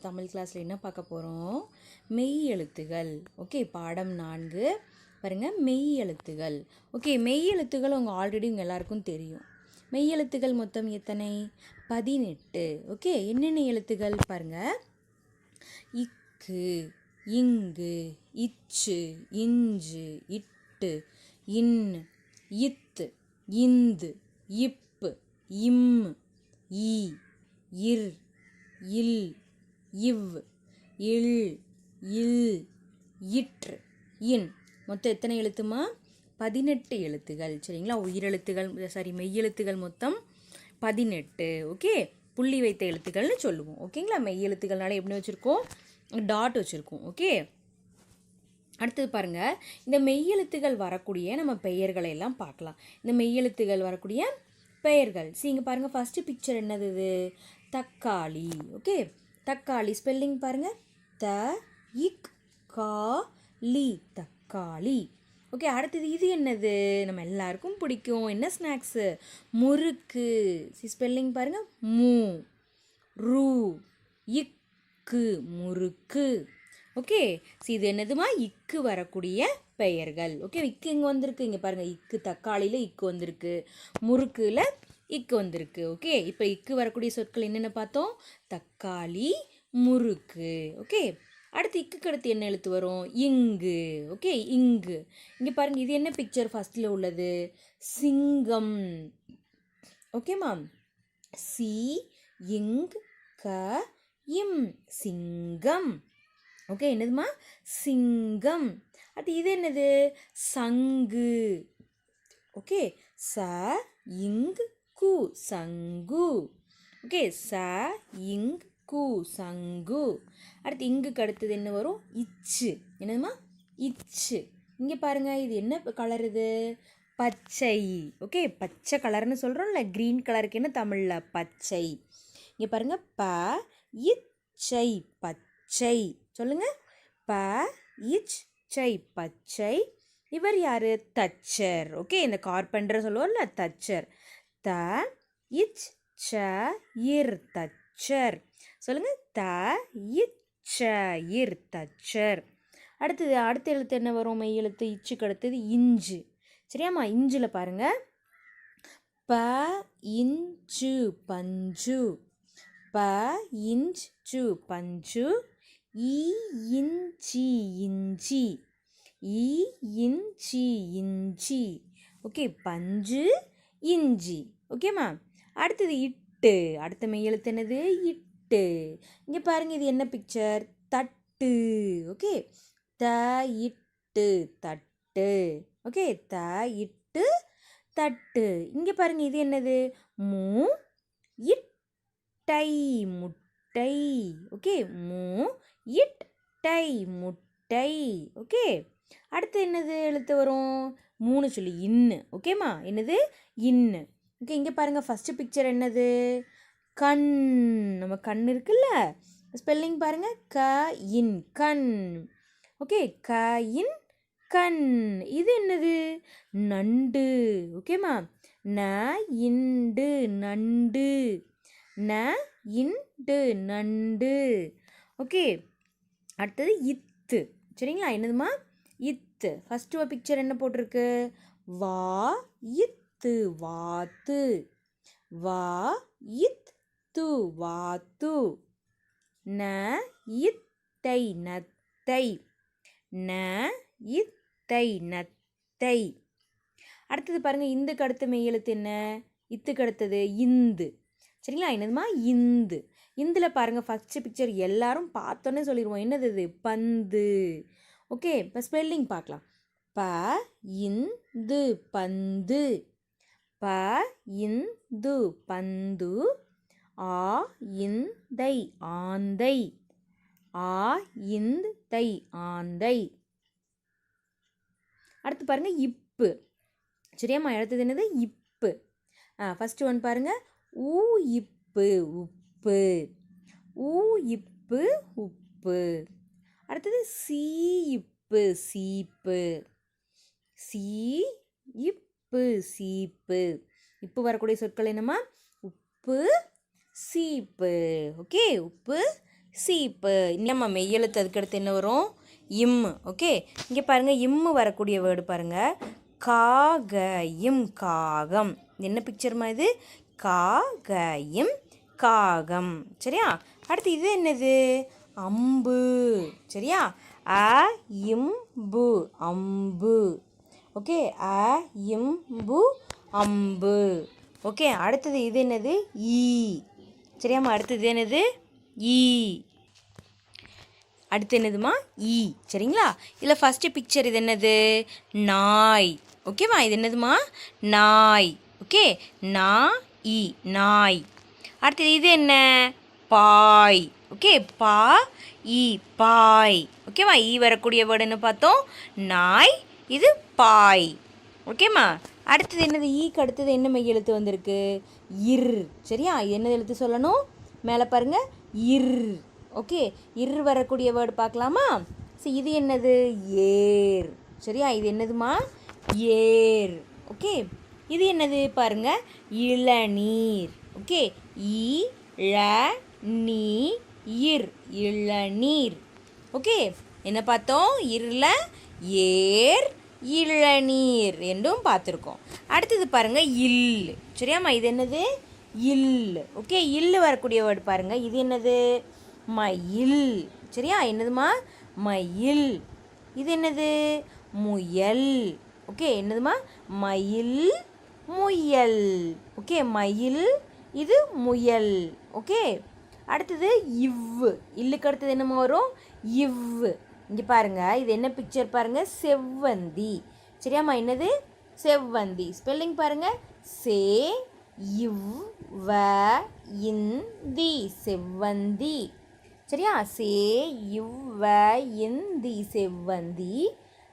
தமிழ் கிளாஸில் என்ன பார்க்க போகிறோம்? மெய் எழுத்துகள். ஓகே, பாடம் 4 பாருங்கள், மெய் எழுத்துகள். ஓகே, மெய் எழுத்துகள் உங்கள் ஆல்ரெடி உங்கள் எல்லாருக்கும் தெரியும். மெய் எழுத்துகள் மொத்தம் எத்தனை? 18. ஓகே, என்னென்ன எழுத்துகள் பாருங்கள். இக்கு, இங்கு, இச்சு, இஞ்சு, இட்டு, இன், இத்து, இந்து, இப்பு, இம், ஈ, இர், இல், இவ், இல், இல், இற்று, இன். மொத்தம் எத்தனை எழுத்துமா? 18 எழுத்துகள். சரிங்களா? உயிரெழுத்துகள் மெய்யெழுத்துகள் மொத்தம் 18. ஓகே, புள்ளி வைத்த எழுத்துக்கள்னு சொல்லுவோம். ஓகேங்களா? மெய்யெழுத்துக்கள்னால எப்படி வச்சுருக்கோம்? டாட் வச்சுருக்கோம். ஓகே, அடுத்தது பாருங்கள், இந்த மெய்யெழுத்துகள் வரக்கூடிய நம்ம பெயர்களை எல்லாம் பார்க்கலாம். இந்த மெய்யெழுத்துகள் வரக்கூடிய பெயர்கள். இங்கே பாருங்கள், ஃபஸ்ட்டு பிக்சர் என்னது? இது தக்காளி. ஓகே, தக்காளி ஸ்பெல்லிங் பாருங்கள். த இக் கா லி, தக்காளி. ஓகே, அடுத்தது இது என்னது? நம்ம எல்லாருக்கும் பிடிக்கும். என்ன ஸ்நாக்ஸு? முறுக்கு. ஸ்பெல்லிங் பாருங்கள். மூ ரூ இக்கு, முறுக்கு. ஓகே, இது என்னதுமா? இக்கு வரக்கூடிய பெயர்கள். ஓகே, இக்கு இங்கே வந்திருக்கு. இங்கே பாருங்கள், இக்கு தக்காளியில் இக்கு வந்திருக்கு, முறுக்கில் இக்கு வந்திருக்கு. ஓகே, இப்போ இக்கு வரக்கூடிய சொற்கள் என்னென்ன பார்த்தோம்? தக்காளி, முறுக்கு. ஓகே, அடுத்து இக்கு அடுத்து என்ன எழுத்து வரும்? இங்கு. ஓகே, இங்கு. இங்கே பாருங்கள், இது என்ன பிக்சர் ஃபஸ்ட்டில் உள்ளது? சிங்கம். ஓகேம்மா, சி இங் க இம், சிங்கம். ஓகே, என்னதுமா? சிங்கம். அது இது என்னது? சங்கு. ஓகே, ச இங் கு, சங்கு. ஓகே, ச இங் கு, சங்கு. அடுத்து இங்குக்கு அடுத்தது என்ன வரும்? இச்சு. என்னதுமா? இச்சு. இங்கே பாருங்கள், இது என்ன கலர்? இது பச்சை. ஓகே, பச்சை கலர்னு சொல்கிறோம்ல, க்ரீன் கலருக்கு என்ன தமிழில்? பச்சை. இங்கே பாருங்கள், ப இச்சை, பச்சை. சொல்லுங்க, ப இச்சை, பச்சை. இவர் யாரு? தச்சர். ஓகே, இந்த கார்பெண்டர் சொல்லுவோம்ல, தச்சர். த இச் ச இர், தச்சர். சொல்லுங்க, த இச்ச இர், தச்சர். அடுத்தது அடுத்த எழுத்து என்ன வரும்? மெய் எழுத்து இச்சுக்கு அடுத்தது இஞ்சு. சரியாம்மா? இஞ்சில் பாருங்க, ப இஞ்சு, பஞ்சு. ப இஞ்சு, பஞ்சு. ஈ இஞ்சி, இஞ்சி. ஈ இஞ்சி, இஞ்சி. ஓகே, பஞ்சு, இஞ்சி. ஓகேம்மா? அடுத்தது இட்டு. அடுத்த மெய் எழுத்து என்னது? இட்டு. இங்கே பாருங்கள், இது என்ன பிக்சர்? தட்டு. ஓகே, த இட்டு, தட்டு. ஓகே, த இட்டு, தட்டு. இங்கே பாருங்கள், இது என்னது? மூ இட்டை, முட்டை. ஓகே, மூ இட்டை, முட்டை. ஓகே, அடுத்து என்னது எழுத்து வரும்? 3 சொல்லி இன்னு. ஓகேம்மா? என்னது? இன்னு. ஓகே, இங்கே பாருங்கள், ஃபஸ்ட்டு பிக்சர் என்னது? கண். நம்ம கண் இருக்குல்ல, ஸ்பெல்லிங் பாருங்கள். க இன், கண். ஓகே, க இன், கண். இது என்னது? நண்டு. ஓகேம்மா? ந இண்டு, நண்டு. ந இண்டு, நண்டு. ஓகே, அடுத்தது இத்து. சரிங்களா? என்னதுமா? இத்து. ஃபஸ்ட்டு பிக்சர் என்ன போட்டிருக்கு? வா இத்து, வாத்து. வா இத்து, வாத்து. ந இத்தை, நத்தை. ந இத்தை, நத்தை. அடுத்தது பாருங்கள், இந்துக்கு அடுத்த மெய் எழுத்து என்ன? இத்துக்கு அடுத்தது இந்து. சரிங்களா? என்னதுமா? இந்து. இந்தில் பாருங்கள், ஃபஸ்ட்டு பிக்சர் எல்லாரும் பார்த்தோன்னே சொல்லிடுவோம். என்னது இது? பந்து. ஓகே, இப்போ ஸ்பெல்லிங் பார்க்கலாம். ப இந்து, பந்து. ப இந்து, பந்து. ஆ இந்தை, ஆந்தை. ஆ இந்தை, ஆந்தை. அடுத்து பாருங்கள், இப்பு. சரியாம்மா? அடுத்தது என்னது? இப்பு. ஃபஸ்ட்டு ஒன் பாருங்கள், ஊ இப்பு, உப்பு. ஊ இப்பு, உப்பு. அடுத்தது சீ இப்பு, சீப்பு. சீ இப்பு, சீப்பு. இப்போ வரக்கூடிய சொற்கள் என்னம்மா? உப்பு, சீப்பு. ஓகே, உப்பு, சீப்பு. நம்ம மெய்யெழுத்து அதுக்கடுத்து என்ன வரும்? இம். ஓகே, இங்கே பாருங்கள் இம்மு வரக்கூடிய வேர்டு பாருங்கள். காகயம் காகம். என்ன பிக்சர்மா இது? காகயம் காகம். சரியா? அடுத்து இது என்னது? அம்பு. சரியா? அ இம்பு அம்பு. ஓகே, அ இம்பு அம்பு. ஓகே, அடுத்தது இது என்னது? ஈ. சரியாம்மா? அடுத்தது என்னது? ஈ. அடுத்து என்னதுமா? ஈ. சரிங்களா? இதில் ஃபஸ்ட்டு பிக்சர் இது என்னது? நாய். ஓகேவா? இது என்னதுமா? நாய். ஓகே, நா இ நாய். அடுத்தது இது என்ன? பாய். ஓகே, பா இ பாய். ஓகேவா? ஈ வரக்கூடிய வேர்டு என்ன பார்த்தோம்? நாய். இது பாய். ஓகேம்மா? அடுத்தது என்னது? ஈக்கு அடுத்தது என்ன மெய் எழுத்து வந்திருக்கு? இர். சரியா? என்ன எழுத்து சொல்லணும்? மேலே பாருங்கள், இர். ஓகே, இர் வரக்கூடிய வேர்டு பார்க்கலாமா? சரி, இது என்னது? ஏர். சரியா? இது என்னதுமா? ஏர். ஓகே, இது என்னது பாருங்க? இளநீர். ஓகே, இளநீர் இளநீர். ஓகே, என்ன பார்த்தோம்? இருள ஏர் இளநீர் என்றும் பார்த்துருக்கோம். அடுத்தது பாருங்கள் இல். சரியாம்மா? இது என்னது? இல். ஓகே, இல்லு வரக்கூடிய வேர்டு பாருங்கள். இது என்னது? மயில். சரியா? என்னதுமா? மயில். இது என்னது? முயல். ஓகே, என்னதுமா? மயில் முயல். ஓகே, மயில். இது முயல். ஓகே, அடுத்தது இவ். இல்லுக்கு அடுத்தது என்னமா வரும்? இவ். இங்கே பாருங்கள், இது என்ன பிக்சர் பாருங்கள்? செவ்வந்தி. சரியாம்மா? என்னது? செவ்வந்தி. ஸ்பெல்லிங் பாருங்கள். சே இவ் வ இந்தி செவ்வந்தி. சரியா? சே இவ் வ இந்தி செவ்வந்தி.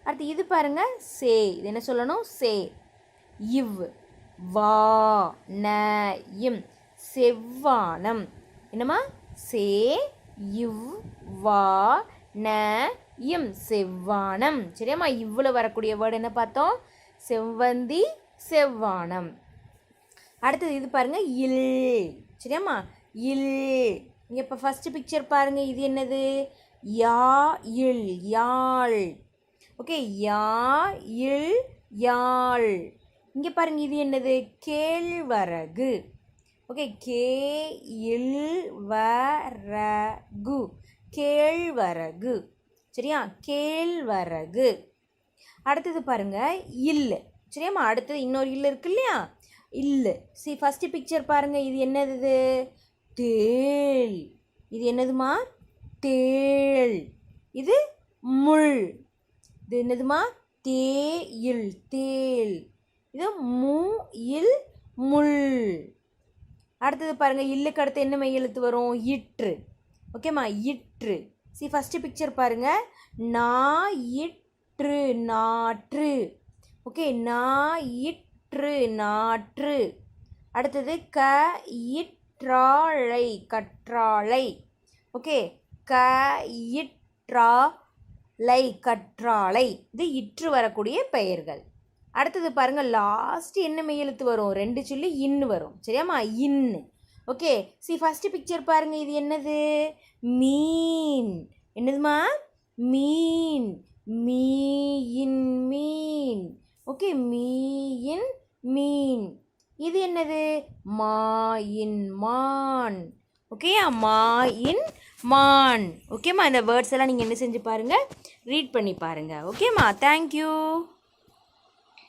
அடுத்து இது பாருங்கள், சே. இது என்ன சொல்லணும்? சே. இவ் வா ந இம் செவ்வானம். என்னம்மா? சே இவ் வா ந இம் செவ்வானம். சரியாம்மா? இவ்வளோ வரக்கூடிய வேர்டு என்ன பார்த்தோம்? செவ்வந்தி செவ்வானம். அடுத்தது இது பாருங்கள், இல். சரியாம்மா? இல். இங்கே இப்போ ஃபஸ்ட்டு பிக்சர் பாருங்கள். இது என்னது? யா இல் யாழ். ஓகே, யா இல் யாழ். இங்கே பாருங்கள், இது என்னது? கேழ்வரகு. ஓகே, கே இல் வரகு கேழ்வரகு. சரியா? கேழ்வரகு. அடுத்தது பாருங்கள், இல். சரியாம்மா? அடுத்தது இன்னொரு இல் இருக்கு இல்லையா? இல்லை. ஃபஸ்ட்டு பிக்சர் பாருங்கள். இது என்னது? தேள். இது என்னதுமா? தேள். இது முள். இது என்னதுமா? தேயில் தேள். இது மு இல் முள். அடுத்தது பாருங்கள், இல்லுக்கு அடுத்து என்ன மெய் எழுத்து வரும்? இற்று. ஓகேம்மா? இற்று. ஃபஸ்ட்டு பிக்சர் பாருங்கள். நா இற்று நாற்று. ஓகே, நா இற்று நாற்று. அடுத்தது க இற்றாழை கற்றாழை. ஓகே, க இற்றாழை கற்றாழை. இது இற்று வரக்கூடிய பெயர்கள். அடுத்தது பாருங்கள், லாஸ்ட்டு என்ன மெய் எழுத்து வரும்? 2 சொல்லி இன்னு வரும். சரியாம்மா? இன்னு. ஓகே, ஃபஸ்ட்டு பிக்சர் பாருங்கள். இது என்னது? மீன். என்னதுமா? மீன். மீயின் மீன். ஓகே, மீயின் மீன். இது என்னது? மாயின் மான். ஓகேயா? மாயின் மான். ஓகேம்மா? இந்த வேர்ட்ஸ் எல்லாம் நீங்கள் என்ன செஞ்சு பாருங்கள்? ரீட் பண்ணி பாருங்கள். ஓகேம்மா? தேங்க்யூ.